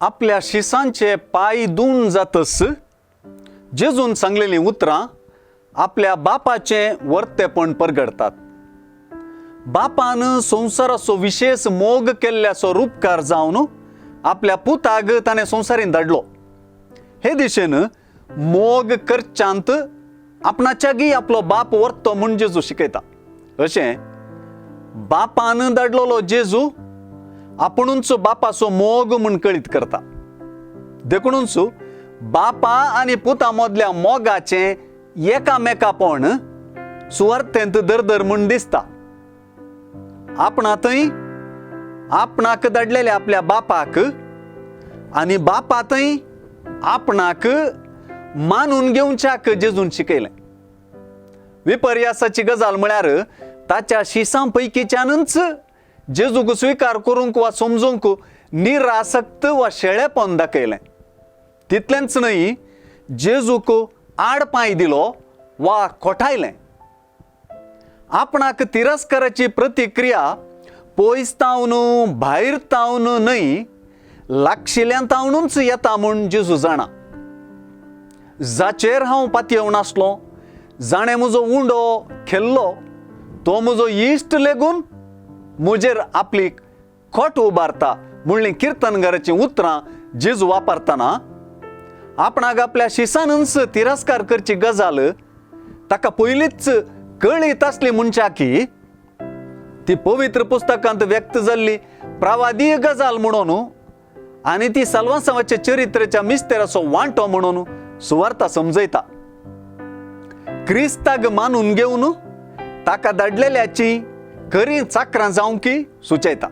आपल्या शिसांचे पाय धुवून जातस जेजून सांगलेली उतरां आपल्या बापाचे वर्तेपण परगडतात. बापान संसाराचो विशेष मोग केल्ल्याचो रूपकार जावन आपल्या पुताक ताणें संवसारीन धाडलो. हे दिशेन मोग करच्यांत आपणाच्यागी आपलो बाप वर्तो म्हूण जेजू शिकयता. अशें बापान धाडलोलो जेजू आपुणूच बापाचो मोग म्हूण कळीत करता. देखूनच बापा आनी पुता मदल्या मोगाचे एकामेकापण सुवार्थेंत दरदर म्हूण दिसता. आपणातय आपणाक धाडलेल्या आपल्या बापाक आनी बापातय आपणाक मानून घेवच्याक जेजून शिकयलें. विपर्यासाची गजाल म्हळ्यार ताच्या शिसां पैकीच्यानच जेजूक स्विकार करूंक वा समजूंक निरासक्त वा शेळेपण दाखयलें. तितलेंच न्हय, जेजूक आडपांय दिलो वा खोटायलें. आपणाक तिरस्काराची प्रतिक्रिया पयस तावन भायर तावन न्हय, लागशिल्ल्यान तावनूच येता म्हूण जेजू जाणा. जाचेर हांव पातयेव नासलो, जाणें म्हजो उंडो खेल्लो, तो म्हजो इश्ट लेगून म्हजेर आपली खोट उबारता म्हणलीं किर्तनकाराचीं उतरां जेजू वापरतना आपणाक आपल्या शिसानच तिरस्कार करची गजाल ताका पयलींच कळीत आसली म्हणच्या की ती पवित्र पुस्तकांत व्यक्त जाल्ली प्रवादीय गजाल म्हणून आनी ती साल्वांसांवाच्या चरित्राच्या मिस्तेराचो वांटो म्हणून सुवार्ता समजयता. क्रिस्ताक मानून घेवन ताका धाडलेल्याची खरी चाकरां जावंकी सुचयता.